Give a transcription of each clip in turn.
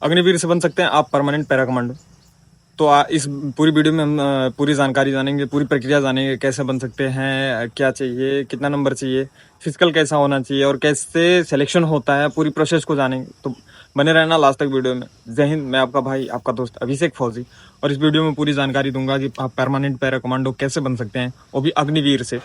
अग्निवीर से बन सकते हैं आप परमानेंट पैरा कमांडो। तो इस पूरी वीडियो में हम पूरी जानकारी जानेंगे, पूरी प्रक्रिया जानेंगे, कैसे बन सकते हैं, क्या चाहिए, कितना नंबर चाहिए, फिजिकल कैसा होना चाहिए और कैसे सिलेक्शन होता है, पूरी प्रोसेस को जानेंगे। तो बने रहना लास्ट तक वीडियो में। जय हिंद, मैं आपका भाई, आपका दोस्त अभिषेक फौजी, और इस वीडियो में पूरी जानकारी दूंगा कि आप परमानेंट पैरा कमांडो कैसे बन सकते हैं, वो भी अग्निवीर से।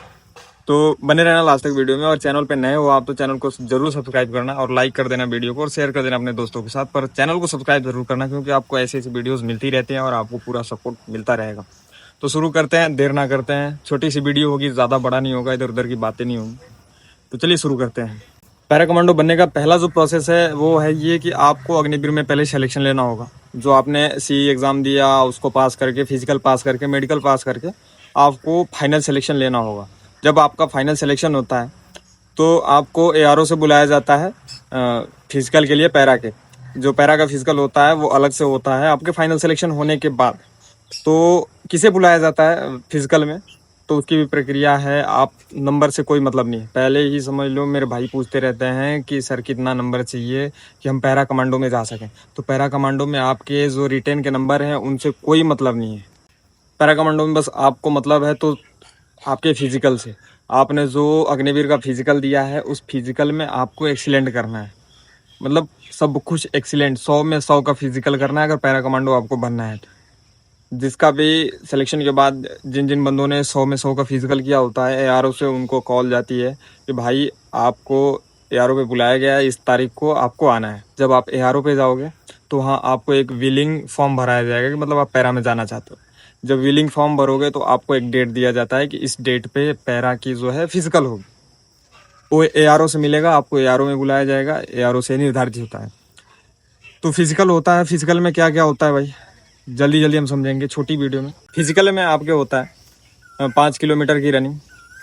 तो बने रहना लास्ट तक वीडियो में। और चैनल पे नए हो आप तो चैनल को जरूर सब्सक्राइब करना और लाइक कर देना वीडियो को और शेयर कर देना अपने दोस्तों के साथ। पर चैनल को सब्सक्राइब जरूर करना, क्योंकि आपको ऐसी ऐसी वीडियोस मिलती रहती हैं और आपको पूरा सपोर्ट मिलता रहेगा। तो शुरू करते हैं, देर ना करते हैं। छोटी सी वीडियो होगी, ज़्यादा बड़ा नहीं होगा, इधर उधर की बातें नहीं होंगी। तो चलिए शुरू करते हैं। पैरा कमांडो बनने का पहला जो प्रोसेस है वो है ये कि आपको अग्निवीर में पहले सिलेक्शन लेना होगा। जो आपने सी एग्ज़ाम दिया उसको पास करके, फिजिकल पास करके, मेडिकल पास करके आपको फाइनल सिलेक्शन लेना होगा। जब आपका फाइनल सिलेक्शन होता है तो आपको एआरओ से बुलाया जाता है फिजिकल के लिए। पैरा के जो पैरा का फिजिकल होता है वो अलग से होता है आपके फाइनल सिलेक्शन होने के बाद। तो किसे बुलाया जाता है फिजिकल में, तो उसकी भी प्रक्रिया है। आप नंबर से कोई मतलब नहीं है, पहले ही समझ लो। मेरे भाई पूछते रहते हैं कि सर कितना नंबर चाहिए कि हम पैरा कमांडो में जा सकें। तो पैरा कमांडो में आपके जो रिटेन के नंबर हैं उनसे कोई मतलब नहीं है। पैरा कमांडो में बस आपको मतलब है तो आपके फिजिकल से। आपने जो अग्निवीर का फिजिकल दिया है उस फिजिकल में आपको एक्सीलेंट करना है, मतलब सब कुछ एक्सीलेंट, 100 में 100 का फिजिकल करना है अगर पैरा कमांडो आपको बनना है। जिसका भी सिलेक्शन के बाद जिन जिन बंदों ने 100 में 100 का फिजिकल किया होता है, एआरओ से उनको कॉल जाती है कि भाई आपको एआरओ पे बुलाया गया है, इस तारीख को आपको आना है। जब आप एआरओ पे जाओगे तो वहाँ आपको एक विलिंग फॉर्म भराया जाएगा कि मतलब आप पैरा में जाना चाहते हो। जब विलिंग फॉर्म भरोगे तो आपको एक डेट दिया जाता है कि इस डेट पे पैरा की जो है फिजिकल होगी। वो एआरओ से मिलेगा, आपको एआरओ में बुलाया जाएगा, एआरओ से निर्धारित होता है। तो फिजिकल होता है, फिजिकल में क्या क्या होता है भाई जल्दी जल्दी हम समझेंगे छोटी वीडियो में। फिजिकल में आपके होता है 5 किलोमीटर की रनिंग।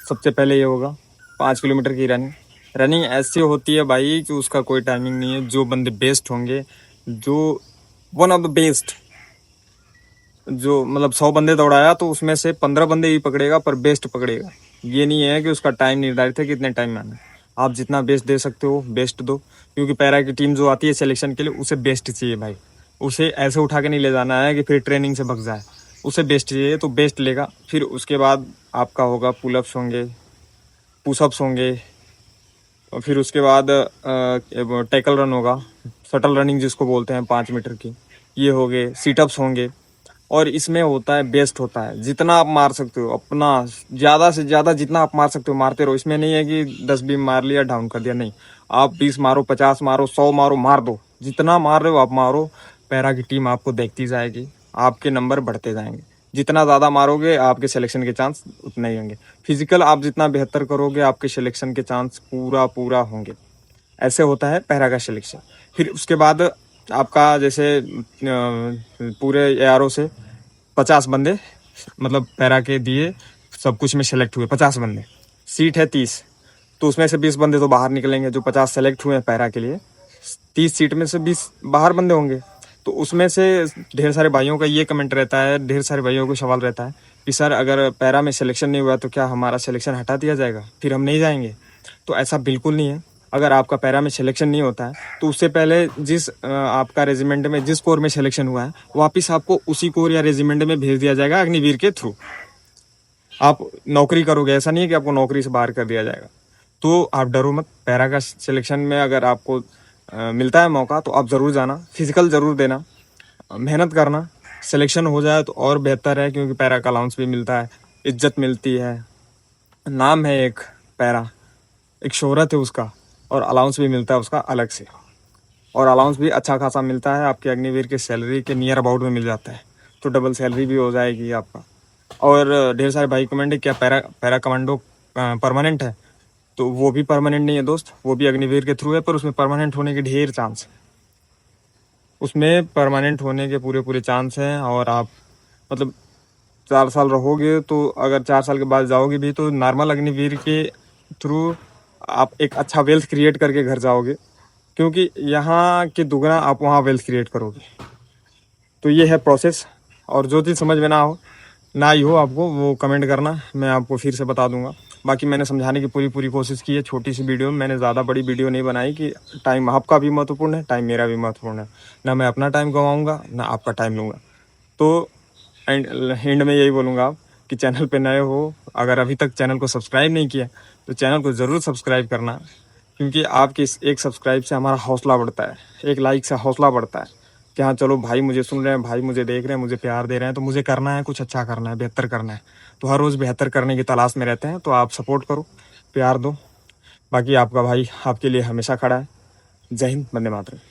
सबसे पहले ये होगा 5 किलोमीटर की रनिंग। रनिंग ऐसी होती है भाई कि उसका कोई टाइमिंग नहीं है। जो बंदे बेस्ट होंगे, जो वन ऑफ द बेस्ट, जो मतलब 100 बंदे दौड़ाया तो उसमें से 15 बंदे ही पकड़ेगा, पर बेस्ट पकड़ेगा। ये नहीं है कि उसका टाइम निर्धारित है कि इतने टाइम में आना है। आप जितना बेस्ट दे सकते हो बेस्ट दो, क्योंकि पैरा की टीम जो आती है सिलेक्शन के लिए उसे बेस्ट चाहिए भाई। उसे ऐसे उठा के नहीं ले जाना है कि फिर ट्रेनिंग से भग जाए। उसे बेस्ट चाहिए तो बेस्ट लेगा। फिर उसके बाद आपका होगा पुलअप्स होंगे, पुशअप्स होंगे, और फिर उसके बाद टैकल रन होगा, शटल रनिंग जिसको बोलते हैं 5 मीटर की, ये हो गए, सीटअप्स होंगे। और इसमें होता है बेस्ट होता है जितना आप मार सकते हो, अपना ज़्यादा से ज़्यादा जितना आप मार सकते हो मारते रहो। इसमें नहीं है कि 10-20 मार लिया डाउन कर दिया, नहीं। आप 20 मारो, 50 मारो, 100 मारो, मार दो। जितना मार रहे हो आप मारो। पैरा की टीम आपको देखती जाएगी, आपके नंबर बढ़ते जाएंगे। जितना ज़्यादा मारोगे आपके सिलेक्शन के चांस उतने ही होंगे। फिजिकल आप जितना बेहतर करोगे आपके सिलेक्शन के चांस पूरा पूरा होंगे। ऐसे होता है पैरा का सिलेक्शन। फिर उसके बाद आपका जैसे पूरे एआरओ से 50 बंदे, मतलब पैरा के दिए सब कुछ में सेलेक्ट हुए 50 बंदे। सीट है 30, तो उसमें से 20 बंदे तो बाहर निकलेंगे। जो 50 सेलेक्ट हुए हैं पैरा के लिए, 30 सीट में से 20 बाहर बंदे होंगे। तो उसमें से ढेर सारे भाइयों का ये कमेंट रहता है, ढेर सारे भाइयों को सवाल रहता है कि सर अगर पैरा में सिलेक्शन नहीं हुआ तो क्या हमारा सिलेक्शन हटा दिया जाएगा, फिर हम नहीं जाएंगे? तो ऐसा बिल्कुल नहीं है। अगर आपका पैरा में सिलेक्शन नहीं होता है तो उससे पहले जिस आपका रेजिमेंट में जिस कोर में सिलेक्शन हुआ है वापस आपको उसी कोर या रेजिमेंट में भेज दिया जाएगा अग्निवीर के थ्रू। आप नौकरी करोगे, ऐसा नहीं है कि आपको नौकरी से बाहर कर दिया जाएगा। तो आप डरो मत। पैरा का सिलेक्शन में अगर आपको मिलता है मौका तो आप ज़रूर जाना, फिजिकल ज़रूर देना, मेहनत करना। सिलेक्शन हो जाए तो और बेहतर है, क्योंकि पैरा का अलाउंस भी मिलता है, इज्जत मिलती है, नाम है एक पैरा, एक शोहरत है उसका, और अलाउंस भी मिलता है उसका अलग से। और अलाउंस भी अच्छा खासा मिलता है, आपके अग्निवीर के सैलरी के नियर अबाउट में मिल जाता है। तो डबल सैलरी भी हो जाएगी आपका। और ढेर सारे भाई कमेंट है क्या पैरा कमांडो परमानेंट है? तो वो भी परमानेंट नहीं है दोस्त, वो भी अग्निवीर के थ्रू है, पर उसमें परमानेंट होने के ढेर चांस है। उसमें परमानेंट होने के पूरे पूरे चांस हैं। और आप मतलब 4 साल रहोगे, तो अगर 4 साल के बाद जाओगे भी तो नॉर्मल अग्निवीर के थ्रू आप एक अच्छा वेल्थ क्रिएट करके घर जाओगे, क्योंकि यहाँ के दुगना आप वहाँ वेल्थ क्रिएट करोगे। तो ये है प्रोसेस। और जो चीज़ समझ में ना आई हो आपको, वो कमेंट करना, मैं आपको फिर से बता दूंगा। बाकी मैंने समझाने की पूरी कोशिश की है छोटी सी वीडियो में। मैंने ज़्यादा बड़ी वीडियो नहीं बनाई कि टाइम आपका भी महत्वपूर्ण है, टाइम मेरा भी महत्वपूर्ण है। ना मैं अपना टाइम गंवाऊँगा, ना आपका टाइम लूँगा। तो एंड में यही बोलूँगा कि चैनल पे नए हो, अगर अभी तक चैनल को सब्सक्राइब नहीं किया तो चैनल को ज़रूर सब्सक्राइब करना, क्योंकि आपके इस एक सब्सक्राइब से हमारा हौसला बढ़ता है, एक लाइक से हौसला बढ़ता है कि हाँ चलो भाई मुझे सुन रहे हैं, भाई मुझे देख रहे हैं, मुझे प्यार दे रहे हैं, तो मुझे करना है, कुछ अच्छा करना है, बेहतर करना है। तो हर रोज़ बेहतर करने की तलाश में रहते हैं, तो आप सपोर्ट करो, प्यार दो। बाकी आपका भाई आपके लिए हमेशा खड़ा है। जय हिंद, वंदे मातरम।